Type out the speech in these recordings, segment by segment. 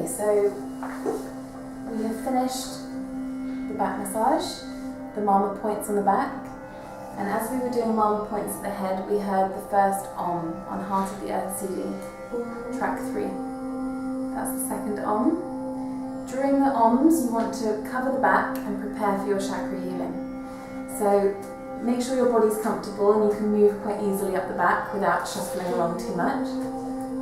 Okay, so we have finished the back massage, the mama points on the back, and as we were doing mama points at the head, we heard the first Om on Heart of the Earth CD, track 3. That's the second Om. During the Oms, you want to cover the back and prepare for your chakra healing. So make sure your body's comfortable and you can move quite easily up the back without shuffling along too much.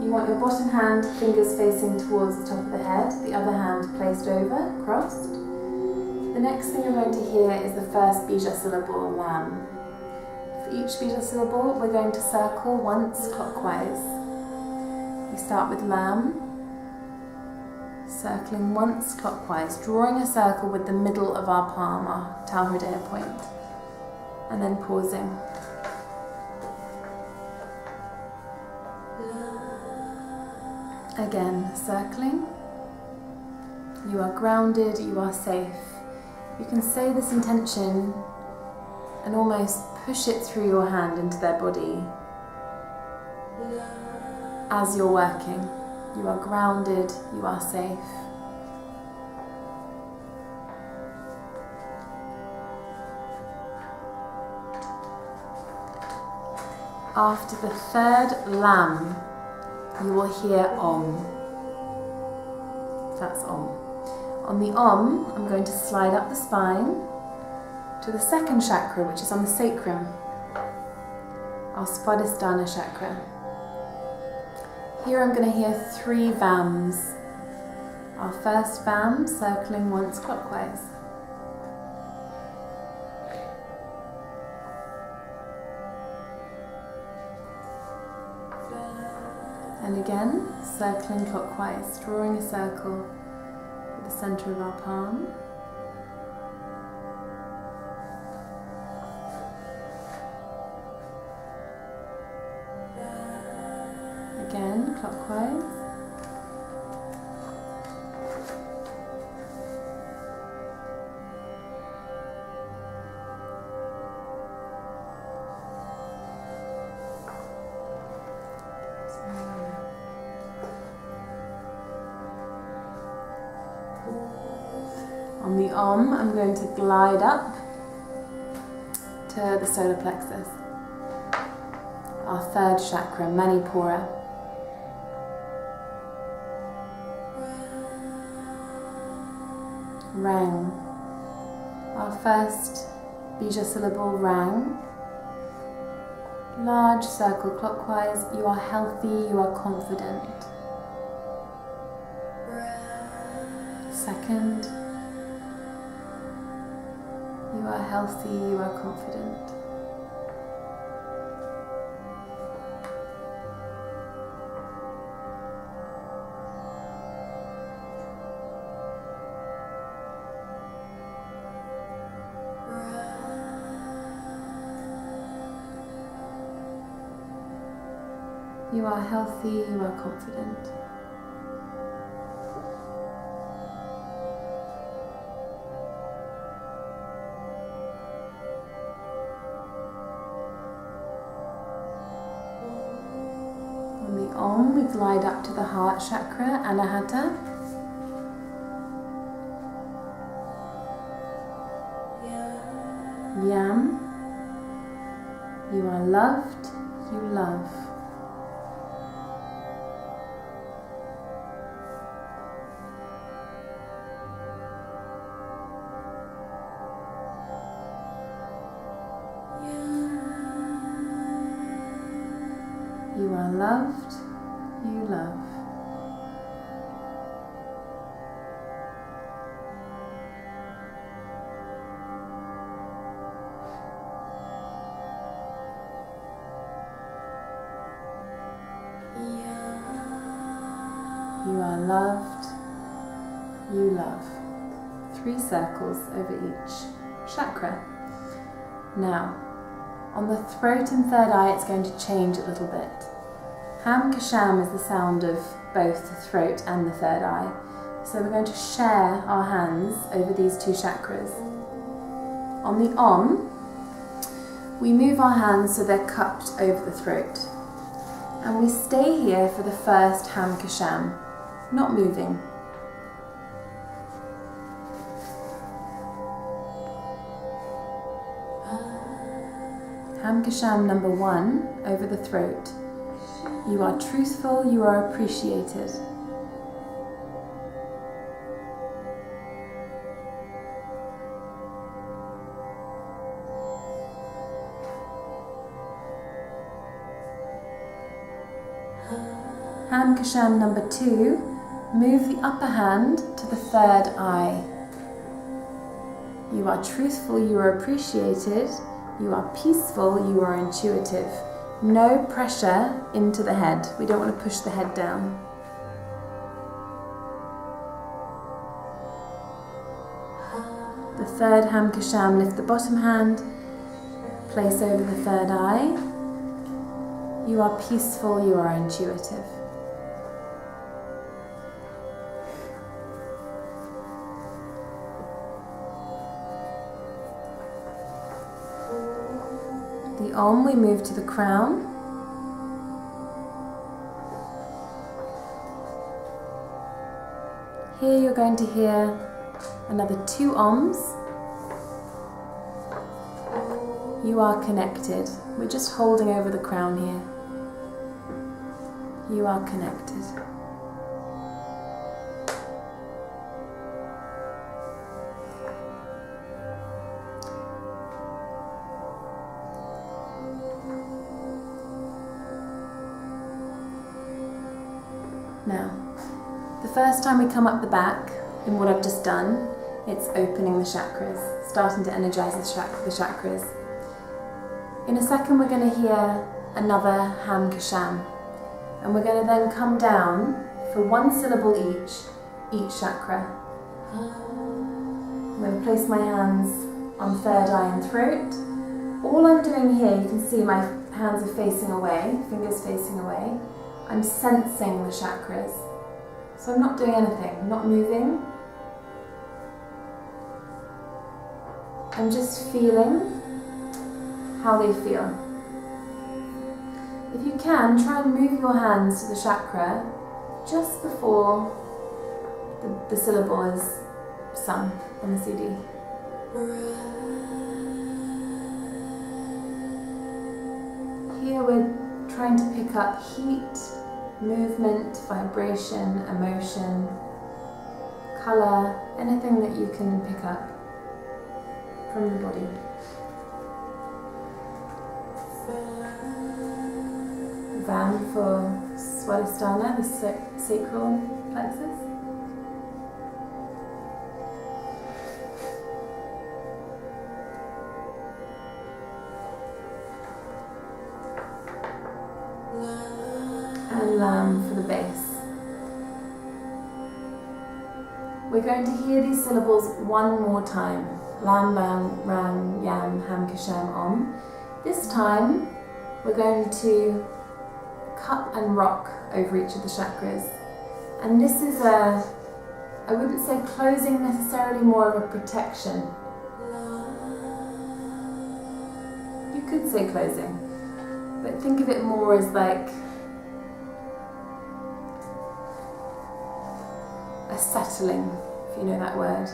You want your bottom hand, fingers facing towards the top of the head, the other hand placed over, crossed. The next thing you're going to hear is the first bija syllable, Lam. For each bija syllable, we're going to circle once clockwise. We start with Lam, circling once clockwise, drawing a circle with the middle of our palm, our Tau Hridaya point, and then pausing. Again, circling. You are grounded, you are safe. You can say this intention and almost push it through your hand into their body as you're working. You are grounded, you are safe. After the third Lam, you will hear Om. That's Om. On the Om, I'm going to slide up the spine to the second chakra, which is on the sacrum, our Svadhisthana chakra. Here I'm going to hear 3 Vams. Our first Vam, circling once clockwise. And again, circling clockwise, drawing a circle at the centre of our palm. Again, clockwise. On the Om, I'm going to glide up to the solar plexus, our third chakra, Manipura. Rang, our first bija syllable, Rang. Large circle clockwise. You are healthy, you are confident. Second. You are healthy, you are confident. You are healthy, you are confident. Om, we glide up to the heart chakra, Anahata. Yam, you are loved, you love. You are loved, you love. You are loved, you love. 3 circles over each chakra. Now, on the throat and third eye, it's going to change a little bit. Ham Kasham is the sound of both the throat and the third eye. So we're going to share our hands over these 2 chakras. On the Om, we move our hands so they're cupped over the throat. And we stay here for the first Ham Kasham, not moving. Ham Kasham number 1 over the throat. You are truthful, you are appreciated. Ham Kasham number 2, move the upper hand to the third eye. You are truthful, you are appreciated, you are peaceful, you are intuitive. No pressure into the head. We don't want to push the head down. The third Ham Kasham, lift the bottom hand, place over the third eye. You are peaceful, you are intuitive. The Om, we move to the crown. Here you're going to hear another 2 Oms. You are connected. We're just holding over the crown here. You are connected. Now, the first time we come up the back, in what I've just done, it's opening the chakras, starting to energize the chakras. In a second we're going to hear another Ham Kasham, and we're going to then come down for 1 syllable each chakra. I'm going to place my hands on third eye and throat. All I'm doing here, you can see my hands are facing away, fingers facing away. I'm sensing the chakras. So I'm not doing anything, I'm not moving. I'm just feeling how they feel. If you can, try and move your hands to the chakra just before the syllable is sung on the CD. Here we're trying to pick up heat, movement, vibration, emotion, colour, anything that you can pick up from the body. Vam for Swadhisthana, the sacral plexus. And Lam for the base. We're going to hear these syllables 1 more time. Lam, Ram, Ram, Yam, Ham, Kasham, Om. This time we're going to cup and rock over each of the chakras. And this is I wouldn't say closing necessarily, more of a protection. You could say closing, but think of it more as like a settling, if you know that word.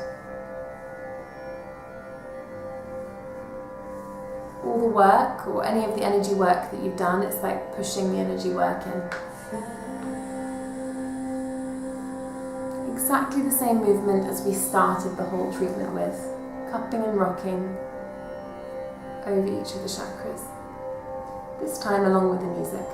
All the work, or any of the energy work that you've done, it's like pushing the energy work in. Exactly the same movement as we started the whole treatment with, cupping and rocking over each of the chakras. This time along with the music.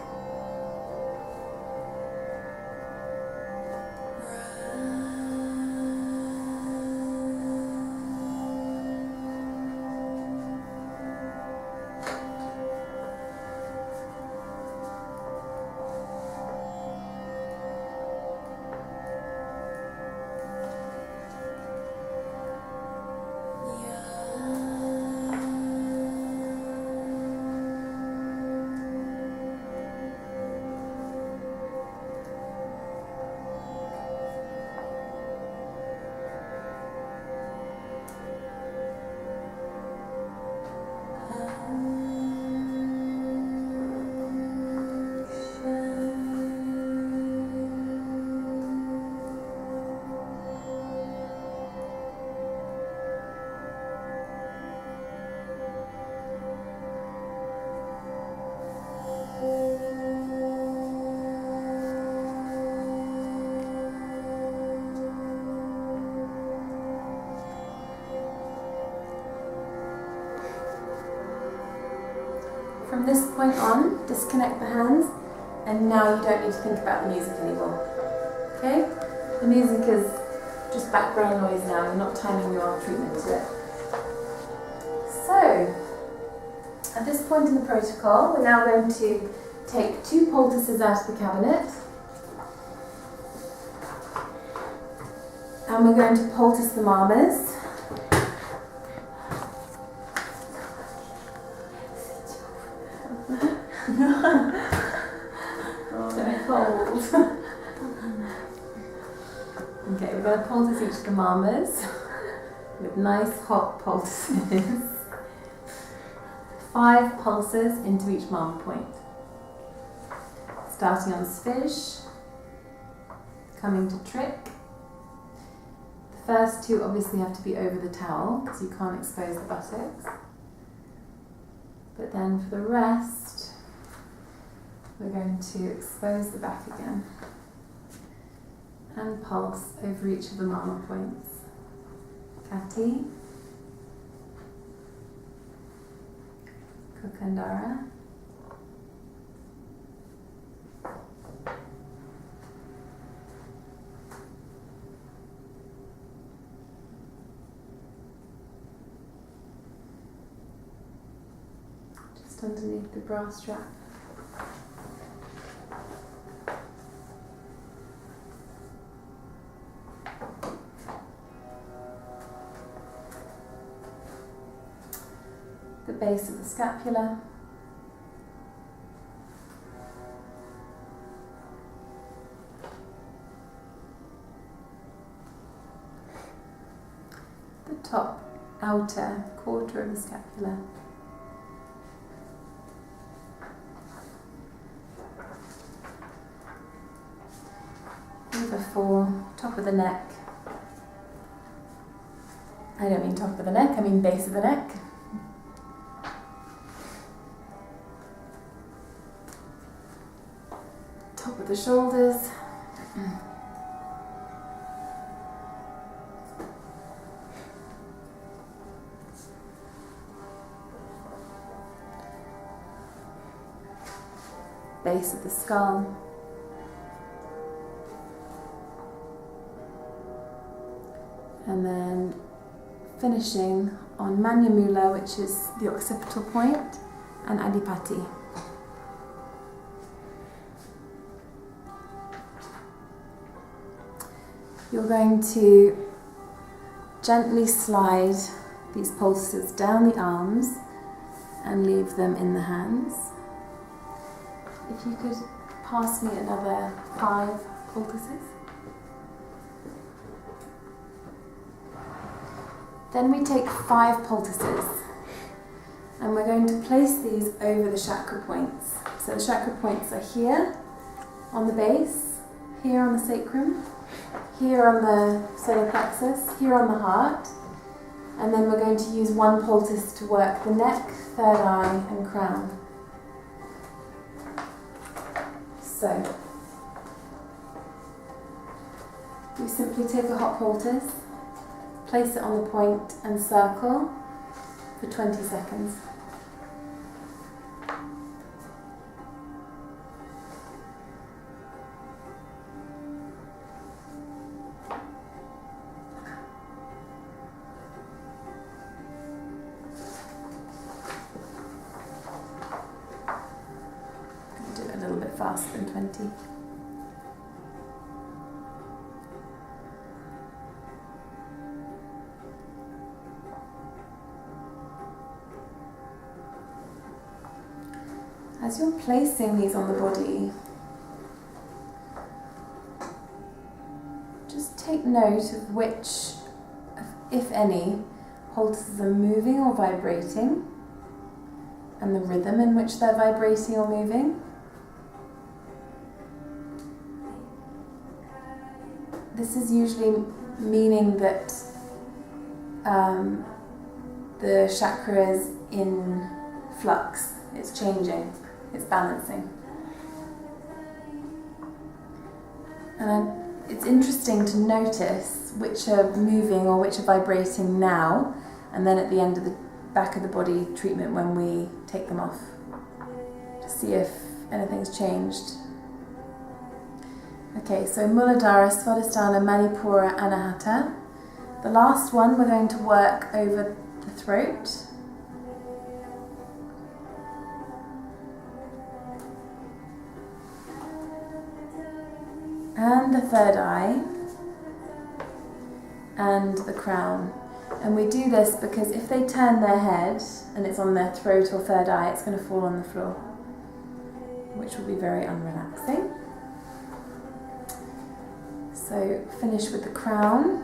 From this point on, disconnect the hands, and now you don't need to think about the music anymore. Okay? The music is just background noise now, you're not timing your treatment to it. So, at this point in the protocol, we're now going to take 2 poultices out of the cabinet, and we're going to poultice the mamas. Cold. Okay, we're going to poultice each of the mamas with nice hot pulses. 5 pulses into each mama point. Starting on sfish, coming to trick. The first 2 obviously have to be over the towel because you can't expose the buttocks. But then for the rest, we're going to expose the back again and pulse over each of the mama points. Kati, Kukandara, just underneath the bra strap. The base of the scapula, the top outer quarter of the scapula, and before top of the neck. I don't mean top of the neck, I mean base of the neck. Top of the shoulders, base of the skull, and then finishing on Manyamula, which is the occipital point, and Adipati. You're going to gently slide these pulses down the arms and leave them in the hands. If you could pass me another 5 poultices. Then we take 5 poultices and we're going to place these over the chakra points. So the chakra points are here on the base, here on the sacrum, here on the solar plexus, here on the heart, and then we're going to use 1 poultice to work the neck, third eye and crown. So, you simply take a hot poultice, place it on the point and circle for 20 seconds. Faster than 20. As you're placing these on the body, just take note of which, if any, pulses are moving or vibrating, and the rhythm in which they're vibrating or moving. This is usually meaning that the chakra is in flux, it's changing, it's balancing. And it's interesting to notice which are moving or which are vibrating now, and then at the end of the back of the body treatment when we take them off. see if anything's changed. Okay, so Muladhara, Svadhisthana, Manipura, Anahata. The last one we're going to work over the throat. And the third eye. And the crown. And we do this because if they turn their head and it's on their throat or third eye, it's going to fall on the floor, which will be very unrelaxing. So finish with the crown.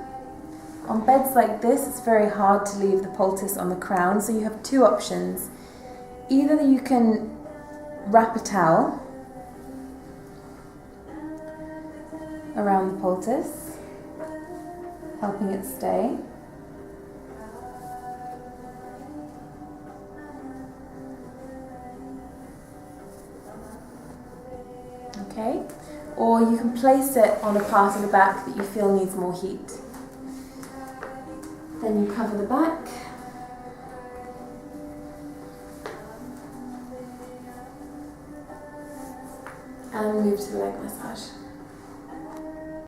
On beds like this, it's very hard to leave the poultice on the crown, so you have two options. Either you can wrap a towel around the poultice, helping it stay. Okay, or you can place it on a part of the back that you feel needs more heat. Then you cover the back. And move to the leg massage.